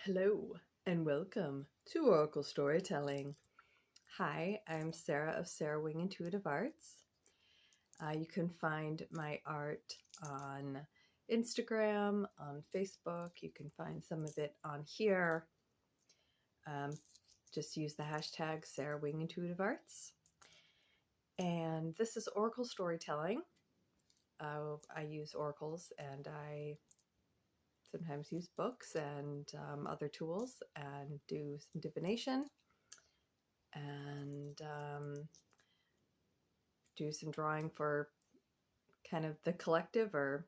Hello and welcome to Oracle Storytelling. Hi, I'm Sarah of Sarah Wing Intuitive Arts. You can find my art on Instagram, on Facebook. You can find some of it on here. Just use the hashtag Sarah Wing Intuitive Arts. And this is Oracle Storytelling. I use oracles and I sometimes use books and other tools and do some divination and do some drawing for kind of the collective or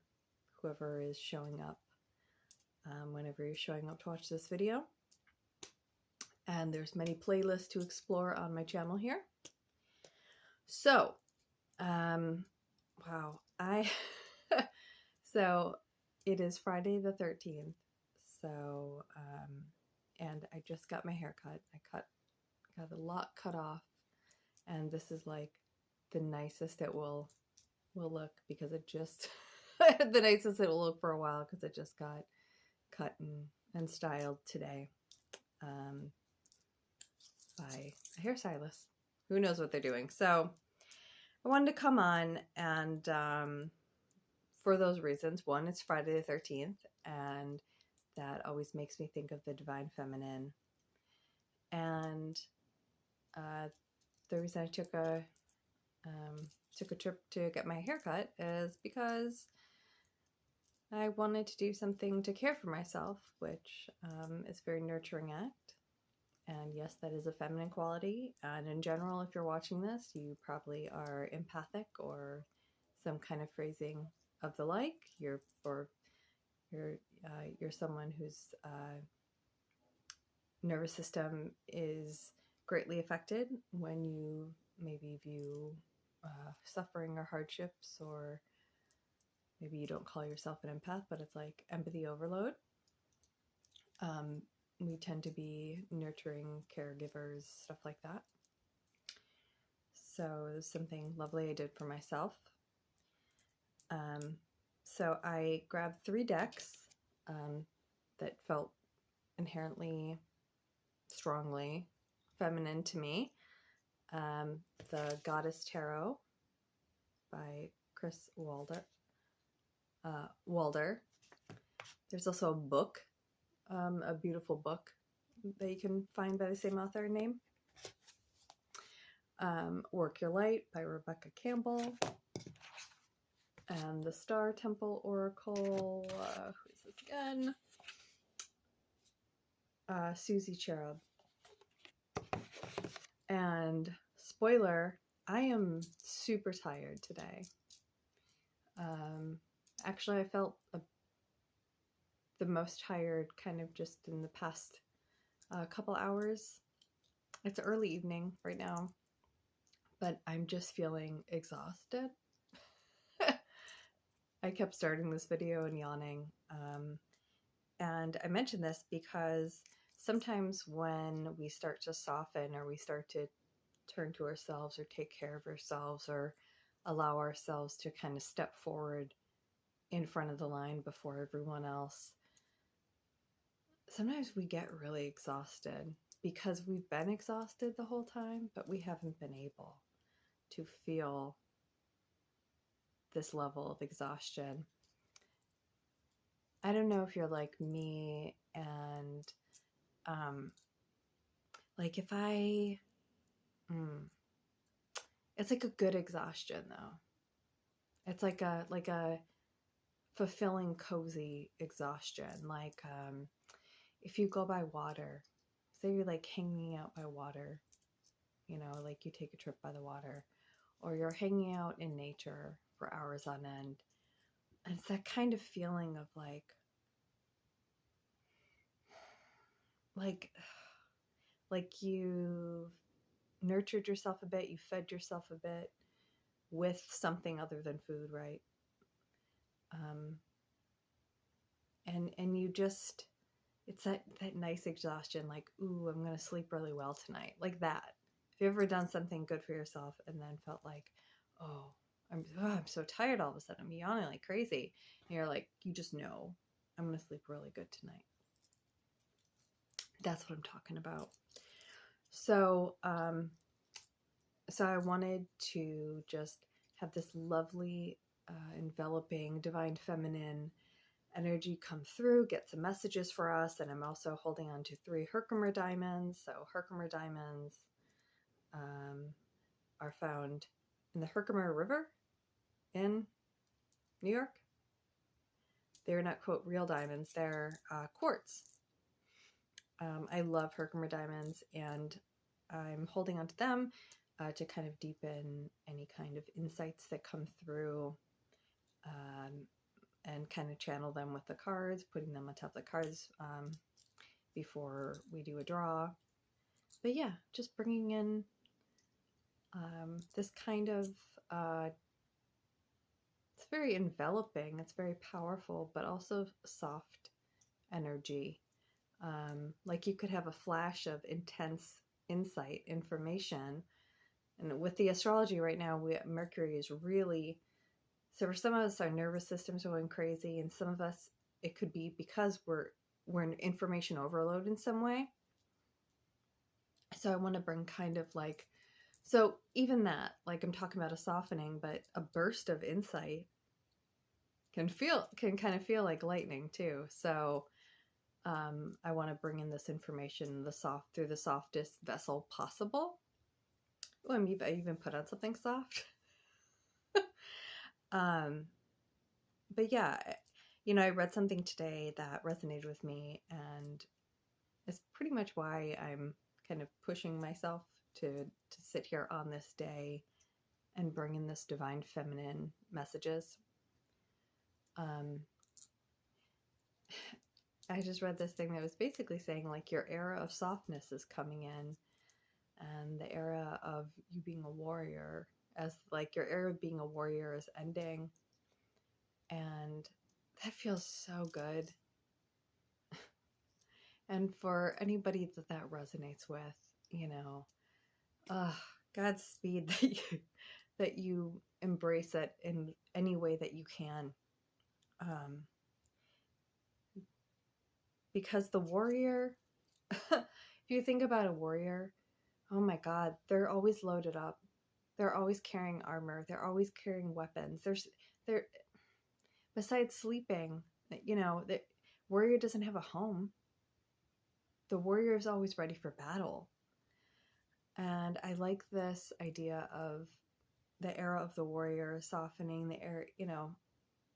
whoever is showing up whenever you're showing up to watch this video. And there's many playlists to explore on my channel here. So, wow, so it is Friday the 13th. So, and I just got my hair cut. Got a lot cut off, and this is like the nicest it will look because it just the nicest it will look for a while because it just got cut and styled today by a hairstylist who knows what they're doing. So I wanted to come on and for those reasons. One, it's Friday the 13th, and that always makes me think of the divine feminine. And the reason I took a trip to get my hair cut is because I wanted to do something to care for myself, which is a very nurturing act. And yes, that is a feminine quality. And in general, if you're watching this, you probably are empathic or some kind of phrasing of the like. You're someone whose nervous system is greatly affected when you maybe view suffering or hardships, or maybe you don't call yourself an empath, but it's like empathy overload. We tend to be nurturing caregivers, stuff like that. So it was something lovely I did for myself. So I grabbed 3 decks that felt inherently, strongly feminine to me. The Goddess Tarot by Chris Walder. There's also a book, a beautiful book that you can find by the same author name. Work Your Light by Rebecca Campbell. And the Star Temple Oracle, who is this again? Susie Cherub. And spoiler, I am super tired today. Actually, I felt the most tired kind of just in the past couple hours. It's early evening right now, but I'm just feeling exhausted. I kept starting this video and yawning. And I mention this because sometimes when we start to soften or we start to turn to ourselves or take care of ourselves or allow ourselves to kind of step forward in front of the line before everyone else, sometimes we get really exhausted because we've been exhausted the whole time, but we haven't been able to feel this level of exhaustion. I don't know if you're like me, and like if I it's like a good exhaustion though. It's like a fulfilling, cozy exhaustion. Like if you go by water, say you're like hanging out by water, you know, like you take a trip by the water, or you're hanging out in nature for hours on end. And it's that kind of feeling of like you nurtured yourself a bit, you fed yourself a bit with something other than food, right? And you just, it's that nice exhaustion, like, ooh, I'm going to sleep really well tonight. Like that. Have you ever done something good for yourself and then felt like, oh, I'm so tired all of a sudden. I'm yawning like crazy. And you're like, you just know, I'm going to sleep really good tonight. That's what I'm talking about. So, so I wanted to just have this lovely, enveloping, divine feminine energy come through, get some messages for us. And I'm also holding on to 3 Herkimer diamonds. So Herkimer diamonds are found in the Herkimer River in New York. They're not, quote, real diamonds. They're quartz. I love Herkimer diamonds, and I'm holding on to them to kind of deepen any kind of insights that come through, and kind of channel them with the cards, putting them on top of the cards before we do a draw. But yeah, just bringing in this kind of, it's very enveloping, it's very powerful, but also soft energy. Like you could have a flash of intense insight, information. And with the astrology right now, Mercury is really, so for some of us, our nervous system's going crazy, and some of us, it could be because we're in information overload in some way. So I want to bring kind of like, so even that, like I'm talking about a softening, but a burst of insight can kind of feel like lightning too. So I want to bring in this information through the softest vessel possible. Oh, I even put on something soft. But yeah, I read something today that resonated with me, and it's pretty much why I'm kind of pushing myself to sit here on this day and bring in this divine feminine messages. I just read this thing that was basically saying like your era of softness is coming in, and the era of you being a warrior, as like your era of being a warrior is ending. And that feels so good. And for anybody that resonates with, Godspeed that you embrace it in any way that you can. Because the warrior, if you think about a warrior, oh my God, they're always loaded up. They're always carrying armor. They're always carrying weapons. They're besides sleeping, the warrior doesn't have a home. The warrior is always ready for battle. And I like this idea of the era of the warrior softening, the era,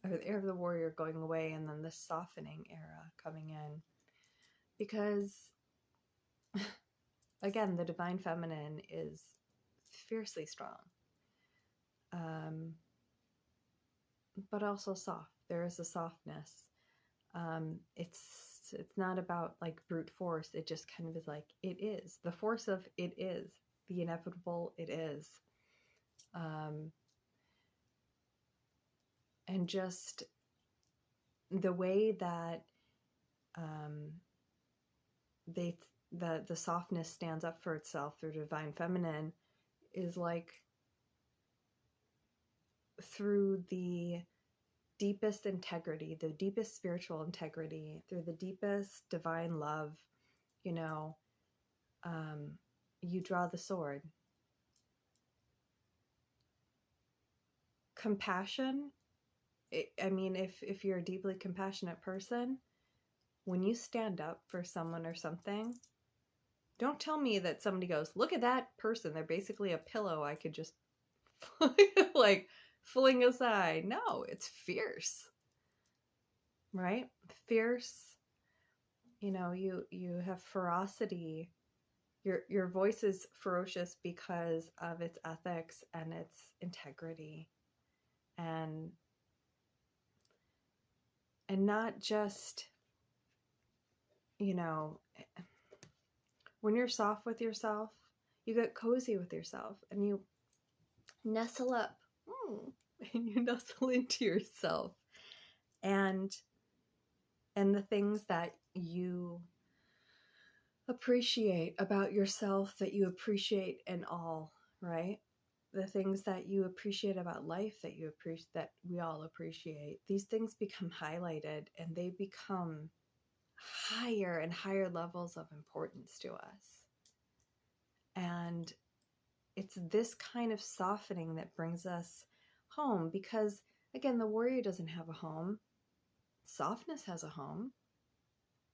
or the era of the warrior going away, and then the softening era coming in. Because, again, the divine feminine is fiercely strong, but also soft. There is a softness. It's not about like brute force. It just kind of is like, it is. The force of it is. The inevitable it is. And just the way that the softness stands up for itself through divine feminine is like through the deepest integrity, the deepest spiritual integrity, through the deepest divine love, you draw the sword. Compassion, if you're a deeply compassionate person, when you stand up for someone or something, don't tell me that somebody goes, look at that person, they're basically a pillow I could just like fling aside. No, it's fierce, right? Fierce. You have ferocity. Your voice is ferocious because of its ethics and its integrity, and not just, when you're soft with yourself, you get cozy with yourself, and you nestle up, and you nestle into yourself, and the things that you appreciate about yourself, that you appreciate in all, right? The things that you appreciate about life, that we all appreciate, these things become highlighted, and they become higher and higher levels of importance to us. And it's this kind of softening that brings us home, because again, the warrior doesn't have a home. Softness has a home.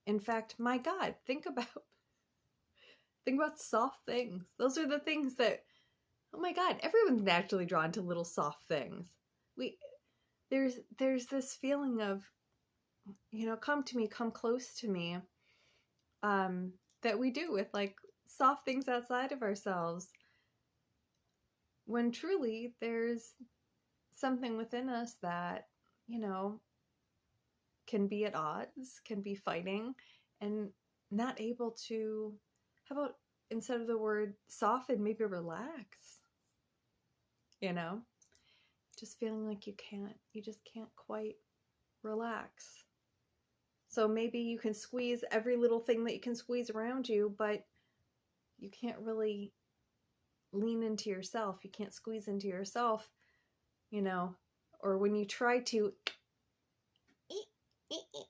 In fact, my God, think about soft things. Those are the things that, oh my God, everyone's naturally drawn to little soft things. There's this feeling of, come to me, come close to me, that we do with like soft things outside of ourselves, when truly there's something within us that, can be at odds, can be fighting, and not able to, how about instead of the word soften, maybe relax, just feeling like you just can't quite relax. So maybe you can squeeze every little thing that you can squeeze around you, but you can't really lean into yourself. You can't squeeze into yourself, or when you try to,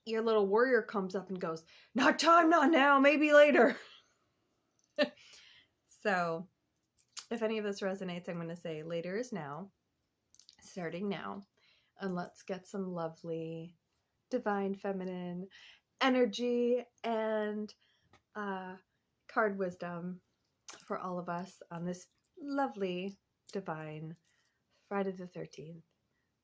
your little warrior comes up and goes, not time, not now, maybe later. So if any of this resonates, I'm going to say later is now, starting now, and let's get some lovely divine feminine energy and card wisdom for all of us on this lovely divine Friday the 13th.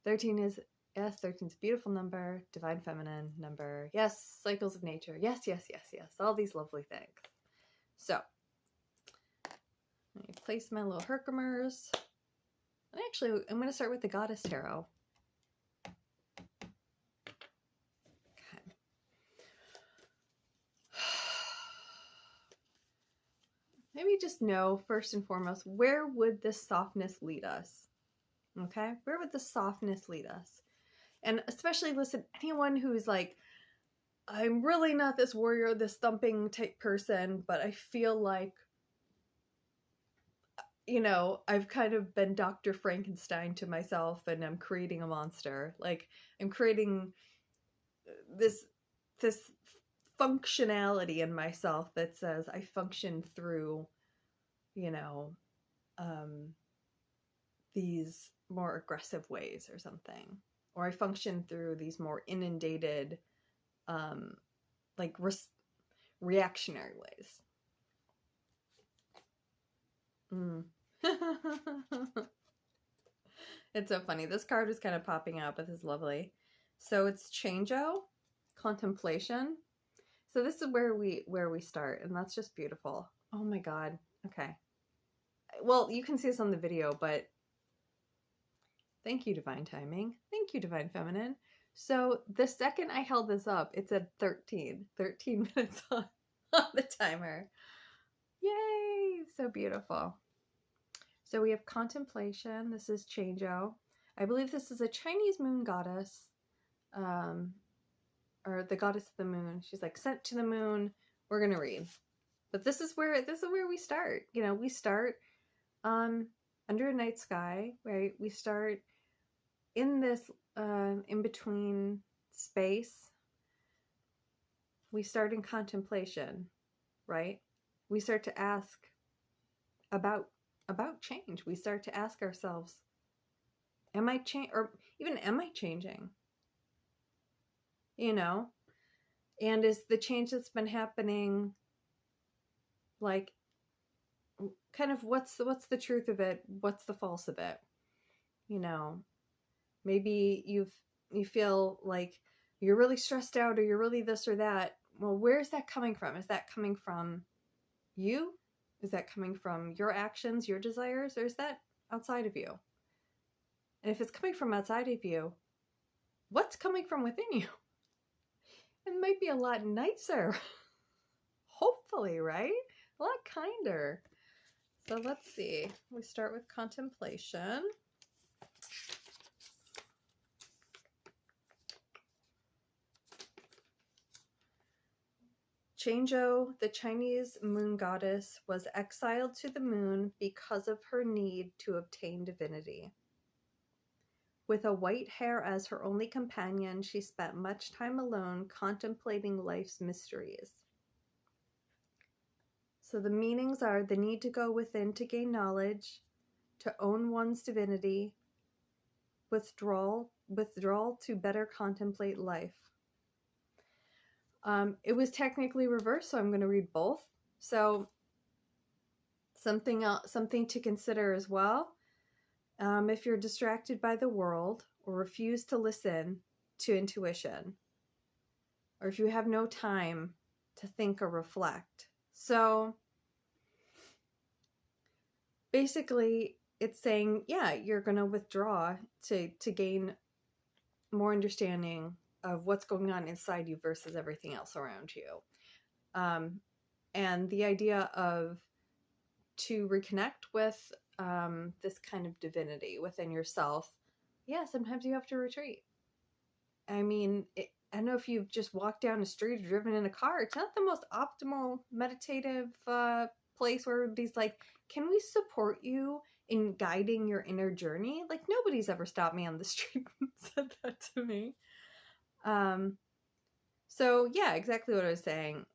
13 is, yes, 13 is a beautiful number, divine feminine number. Yes, cycles of nature. Yes, yes, yes, yes. All these lovely things. So, let me place my little Herkimers. And actually, I'm going to start with the Goddess Tarot. Okay. Maybe just know, first and foremost, where would this softness lead us? Okay? Where would the softness lead us? And especially, listen, anyone who's like, I'm really not this warrior, this thumping type person, but I feel like, I've kind of been Dr. Frankenstein to myself, and I'm creating a monster. Like, I'm creating this functionality in myself that says I function through, these more aggressive ways or something. Or I function through these more inundated, reactionary ways. It's so funny. This card was kind of popping out, but this is lovely. So it's Changeo, contemplation. So this is where we start, and that's just beautiful. Oh my God. Okay. Well, you can see this on the video, but thank you, divine timing. Thank you, divine feminine. So the second I held this up, it said 13 minutes on the timer. Yay! So beautiful. So we have contemplation. This is Changeo. I believe this is a Chinese moon goddess, or the goddess of the moon. She's like sent to the moon. We're gonna read, but this is where we start. We start under a night sky, right? We start in this in between space. We start in contemplation, right? We start to ask about change. We start to ask ourselves, am I changing? Or even, am I changing? And is the change that's been happening, like, kind of what's the truth of it? What's the false of it? Maybe you feel like you're really stressed out, or you're really this or that. Well, where's that coming from? Is that coming from you? Is that coming from your actions, your desires, or is that outside of you? And if it's coming from outside of you, what's coming from within you? It might be a lot nicer. Hopefully, right? A lot kinder. So let's see. We start with contemplation. Changeo, the Chinese moon goddess, was exiled to the moon because of her need to obtain divinity. With a white hare as her only companion, she spent much time alone contemplating life's mysteries. So the meanings are the need to go within to gain knowledge, to own one's divinity, withdrawal to better contemplate life. It was technically reversed, so I'm going to read both. So something to consider as well. If you're distracted by the world or refuse to listen to intuition, or if you have no time to think or reflect. So basically it's saying, yeah, you're going to withdraw to gain more understanding of what's going on inside you versus everything else around you. And the idea of to reconnect with this kind of divinity within yourself, yeah, sometimes you have to retreat. I mean, I don't know if you've just walked down a street or driven in a car. It's not the most optimal meditative place where everybody's like, can we support you in guiding your inner journey? Like, nobody's ever stopped me on the street and said that to me. So yeah, exactly what I was saying.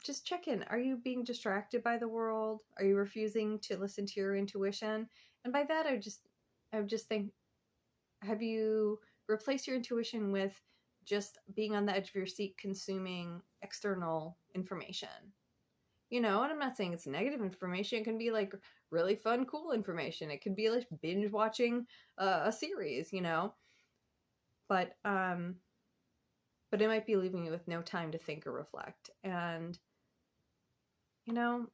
Just check in. Are you being distracted by the world? Are you refusing to listen to your intuition? And by that, I would just think, have you replaced your intuition with just being on the edge of your seat, consuming external information? And I'm not saying it's negative information. It can be like really fun, cool information. It could be like binge watching a series, but it might be leaving you with no time to think or reflect. And your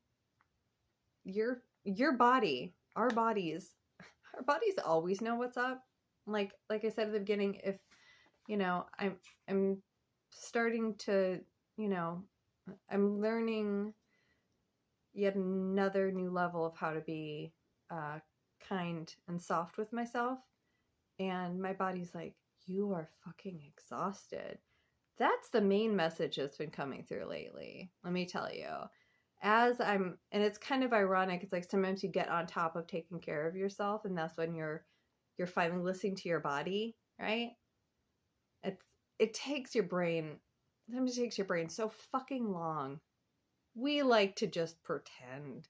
body, our bodies always know what's up. Like I said at the beginning, if I'm starting to, I'm learning yet another new level of how to be kind and soft with myself. And my body's like, you are fucking exhausted. That's the main message that's been coming through lately. Let me tell you. And it's kind of ironic. It's like sometimes you get on top of taking care of yourself, and that's when you're finally listening to your body, right? It takes your brain, sometimes it takes your brain so fucking long. We like to just pretend.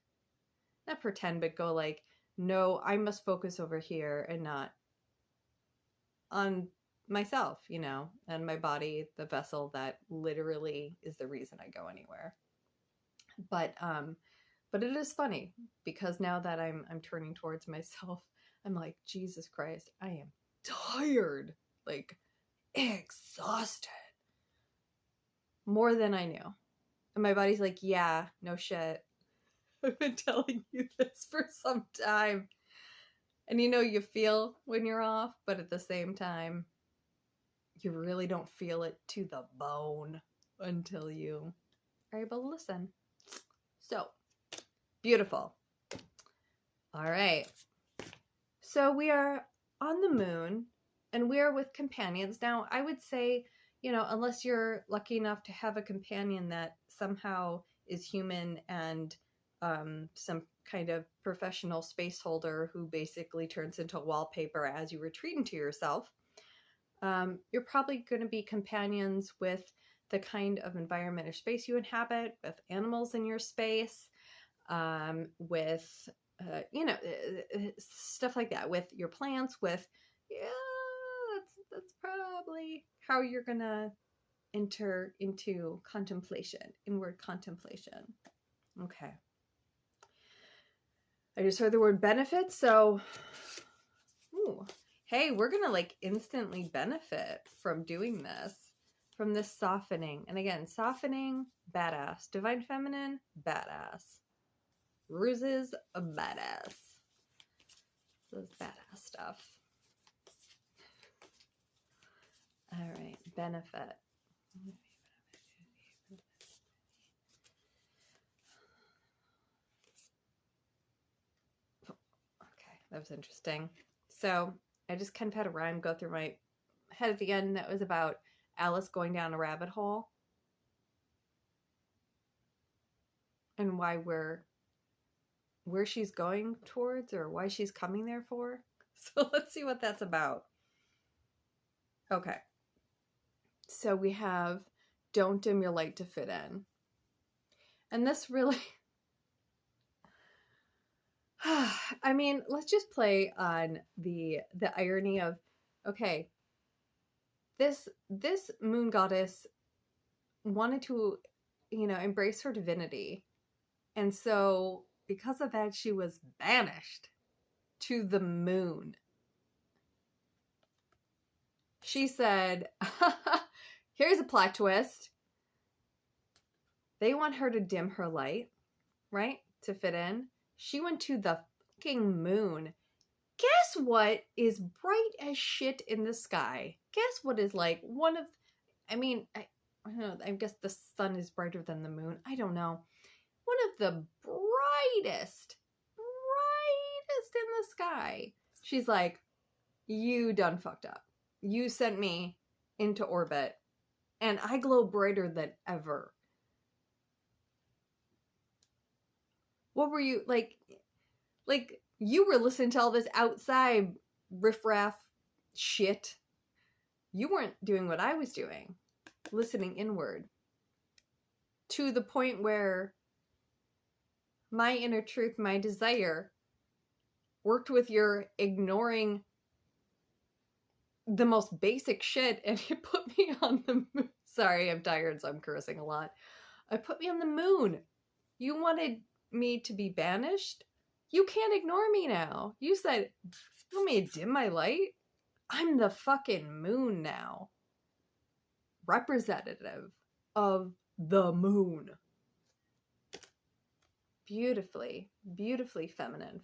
Not pretend, but go like, no, I must focus over here and not on myself, and my body, the vessel that literally is the reason I go anywhere. But it is funny because now that I'm turning towards myself, I'm like, Jesus Christ, I am tired, like exhausted, more than I knew. And my body's like, yeah, no shit. I've been telling you this for some time. And you feel when you're off, but at the same time, you really don't feel it to the bone until you are able to listen. So, beautiful. All right. So we are on the moon and we are with companions. Now, I would say, unless you're lucky enough to have a companion that somehow is human and some kind of professional space holder who basically turns into wallpaper as you retreat into yourself, you're probably going to be companions with the kind of environment or space you inhabit, with animals in your space, with, stuff like that, with your plants, that's probably how you're going to enter into contemplation, inward contemplation. Okay. I just heard the word benefit, so, hey, we're going to instantly benefit from doing this, from this softening. And again, softening, badass. Divine Feminine, badass. Ruses, a badass. This is badass stuff. All right, benefit. Okay, that was interesting. So I just kind of had a rhyme go through my head at the end that was about Alice going down a rabbit hole and why where she's going towards or why she's coming there for. So let's see what that's about. Okay. So we have don't dim your light to fit in. And this really, I mean, let's just play on the irony of, okay, this moon goddess wanted to, embrace her divinity. And so because of that, she was banished to the moon. She said, here's a plot twist. They want her to dim her light, right? To fit in. She went to the fucking moon. Guess what is bright as shit in the sky? Guess what is like one of, I don't know, I guess the sun is brighter than the moon. I don't know. One of the brightest in the sky. She's like, you done fucked up. You sent me into orbit and I glow brighter than ever. What were you like you were listening to all this outside riffraff shit. You weren't doing what I was doing, listening inward, to the point where my inner truth, my desire, worked with your ignoring the most basic shit, and it put me on the moon. Sorry, I'm tired, so I'm cursing a lot. It put me on the moon. You wanted me to be banished? You can't ignore me now. You said, you want me to dim my light? I'm the fucking moon now. Representative of the moon. Beautifully, beautifully feminine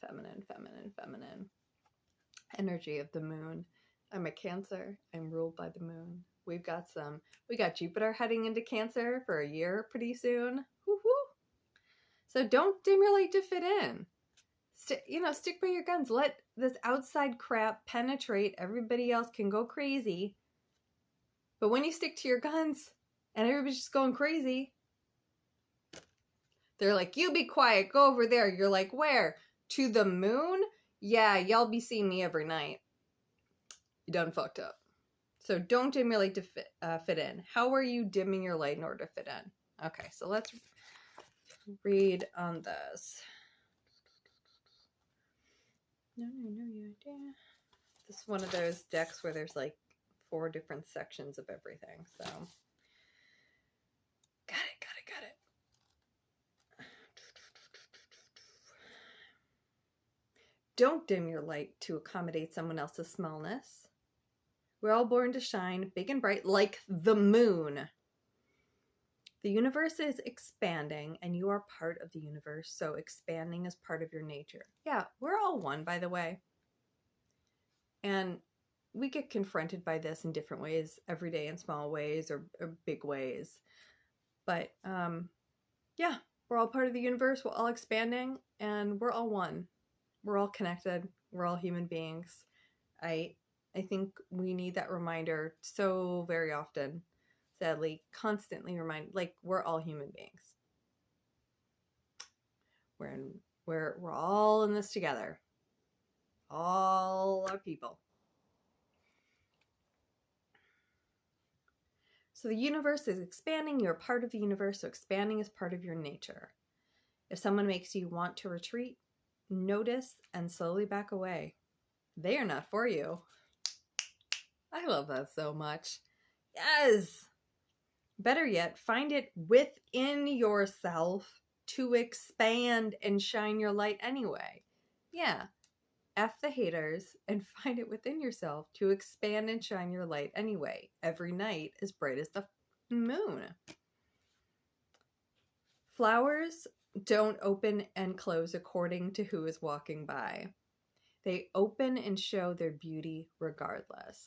energy of the moon. I'm a Cancer. I'm ruled by the moon. We got Jupiter heading into Cancer for a year pretty soon. Woo-hoo. So don't dim your light to fit in. Stick by your guns. Let this outside crap penetrate. Everybody else can go crazy. But when you stick to your guns and everybody's just going crazy, they're like, you be quiet, go over there. You're like, where? To the moon? Yeah, y'all be seeing me every night. You done fucked up. So don't dim your light to fit in. How are you dimming your light in order to fit in? Okay, so let's read on this. No, you idea. This is one of those decks where there's like 4 different sections of everything. So got it. Don't dim your light to accommodate someone else's smallness. We're all born to shine big and bright like the moon. The universe is expanding and you are part of the universe, so expanding is part of your nature. Yeah, we're all one, by the way. And we get confronted by this in different ways every day, in small ways or big ways. But yeah, we're all part of the universe, we're all expanding, and we're all one. We're all connected. We're all human beings. I think we need that reminder so very often. Sadly, constantly remind, like, we're all human beings. We're all in this together. All are people. So the universe is expanding. You're part of the universe, so expanding is part of your nature. If someone makes you want to retreat, notice and slowly back away. They are not for you. I love that so much. Yes! Better yet, find it within yourself to expand and shine your light anyway. Yeah. F the haters and find it within yourself to expand and shine your light anyway. Every night as bright as the moon. Flowers don't open and close according to who is walking by. They open and show their beauty regardless.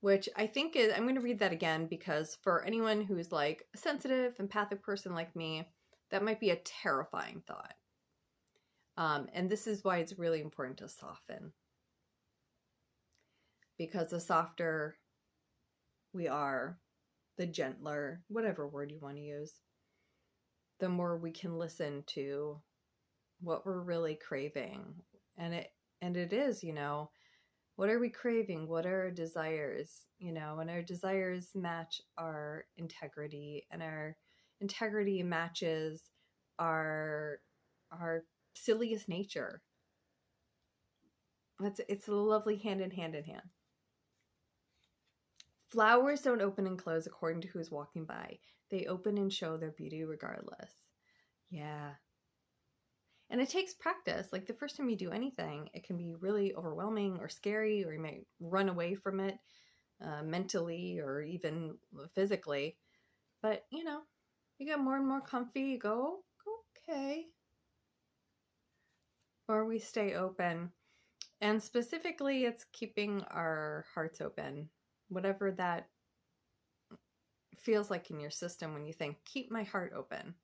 Which I think is, I'm going to read that again because for anyone who's like a sensitive, empathic person like me, that might be a terrifying thought. And this is why it's really important to soften. Because the softer we are, the gentler, whatever word you want to use, the more we can listen to what we're really craving. And And it is, what are we craving? What are our desires? And our desires match our integrity, and our integrity matches our silliest nature. It's a lovely hand in hand in hand. Flowers don't open and close according to who's walking by. They open and show their beauty regardless. Yeah. And it takes practice. Like the first time you do anything, it can be really overwhelming or scary, or you might run away from it mentally or even physically. But, you get more and more comfy. You go, okay. Or we stay open. And specifically, it's keeping our hearts open. Whatever that feels like in your system when you think, keep my heart open.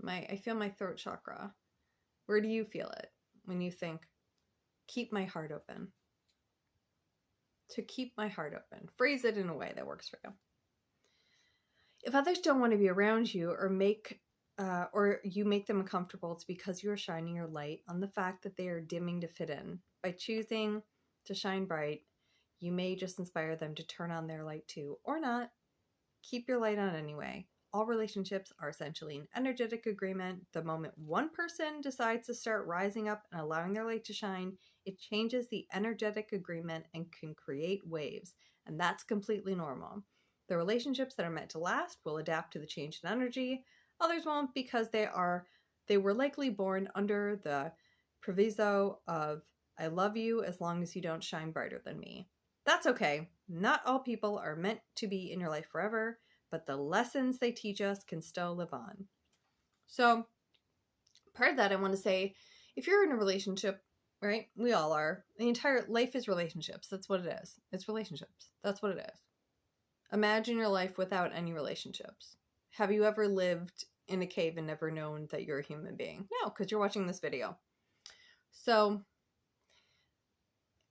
I feel my throat chakra. Where do you feel it when you think, keep my heart open? To keep my heart open. Phrase it in a way that works for you. If others don't want to be around you or you make them uncomfortable, it's because you are shining your light on the fact that they are dimming to fit in. By choosing to shine bright, you may just inspire them to turn on their light too, or not. Keep your light on anyway. All relationships are essentially an energetic agreement. The moment one person decides to start rising up and allowing their light to shine, it changes the energetic agreement and can create waves. And that's completely normal. The relationships that are meant to last will adapt to the change in energy. Others won't, because they were likely born under the proviso of, I love you as long as you don't shine brighter than me. That's okay. Not all people are meant to be in your life forever, but the lessons they teach us can still live on. So part of that, I want to say, if you're in a relationship, right? We all are. The entire life is relationships. That's what it is. It's relationships. That's what it is. Imagine your life without any relationships. Have you ever lived in a cave and never known that you're a human being? No, because you're watching this video. So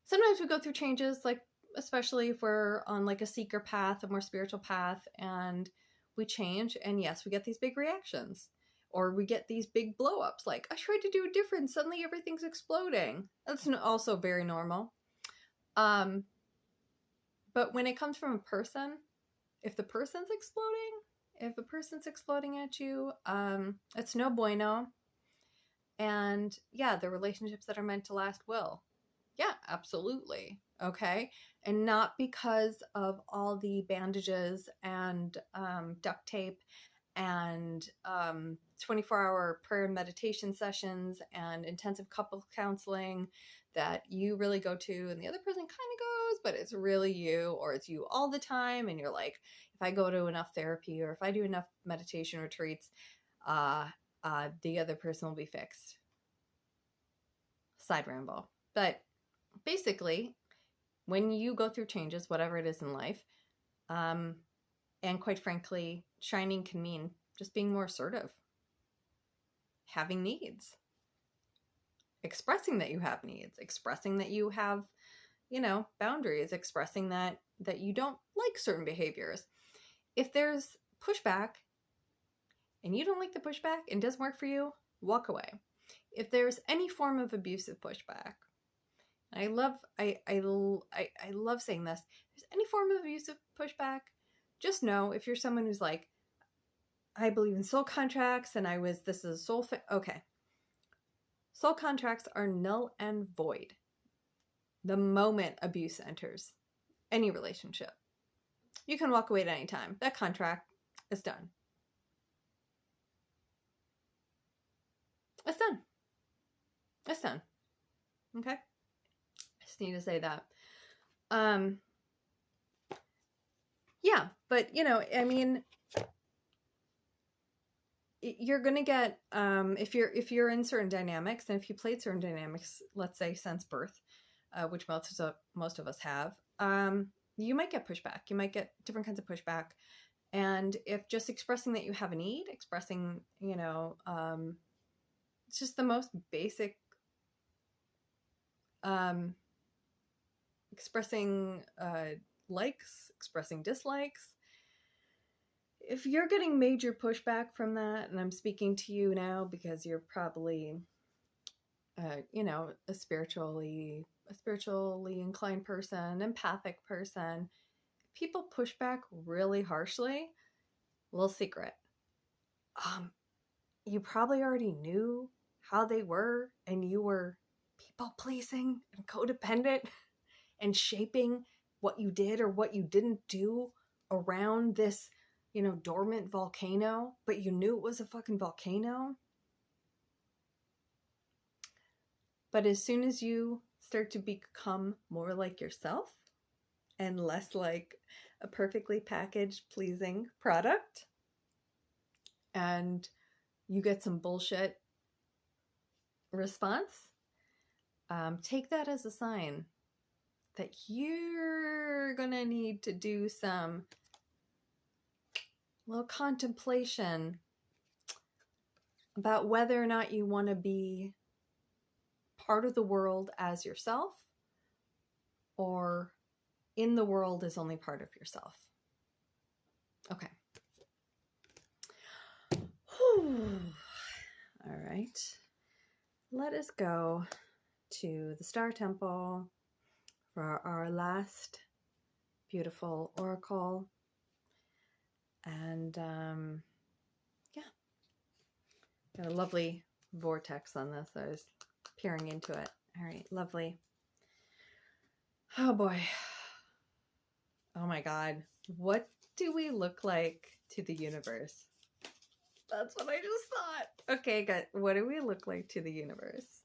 sometimes we go through changes, like especially if we're on like a seeker path, a more spiritual path, and we change, and yes, we get these big reactions, or we get these big blow-ups, like I tried to do it different, suddenly everything's exploding. That's also very normal. But when it comes from a person, if a person's exploding at you, it's no bueno. And yeah, the relationships that are meant to last will. Yeah, absolutely. Okay. And not because of all the bandages and duct tape and 24-hour prayer and meditation sessions and intensive couple counseling that you really go to and the other person kind of goes, but it's really you, or it's you all the time. And you're like, if I go to enough therapy or if I do enough meditation retreats, the other person will be fixed. Side ramble. But basically, when you go through changes, whatever it is in life, and quite frankly, shining can mean just being more assertive, having needs, expressing that you have needs, expressing that you have, boundaries, expressing that you don't like certain behaviors. If there's pushback and you don't like the pushback and it doesn't work for you, walk away. If there's any form of abusive pushback, I love saying this, if there's any form of abusive pushback, just know, if you're someone who's like, I believe in soul contracts and this is soul okay. Soul contracts are null and void the moment abuse enters any relationship. You can walk away at any time. That contract is done. It's done. It's done. Okay? I just need to say that. Yeah, but you're going to get, if you're in certain dynamics, and if you played certain dynamics, let's say since birth, which most of us have, you might get pushback. You might get different kinds of pushback. And if just expressing that you have a need, expressing, it's just the most basic, expressing likes, expressing dislikes. If you're getting major pushback from that, and I'm speaking to you now because you're probably you know, a spiritually inclined person, empathic person, people push back really harshly. Little secret. You probably already knew how they were, and you were people pleasing and codependent and shaping what you did or what you didn't do around this, you know, dormant volcano, but you knew it was a fucking volcano. But as soon as you start to become more like yourself and less like a perfectly packaged, pleasing product, and you get some bullshit response, take that as a sign that you're gonna need to do some little contemplation about whether or not you want to be part of the world as yourself, or in the world as only part of yourself. Okay. Whew. All right. Let us go to the Star Temple for our last beautiful oracle. And yeah, got a lovely vortex on this. I was peering into it. All right, lovely. Oh boy. Oh my God. What do we look like to the universe? That's what I just thought. Okay, good. What do we look like to the universe?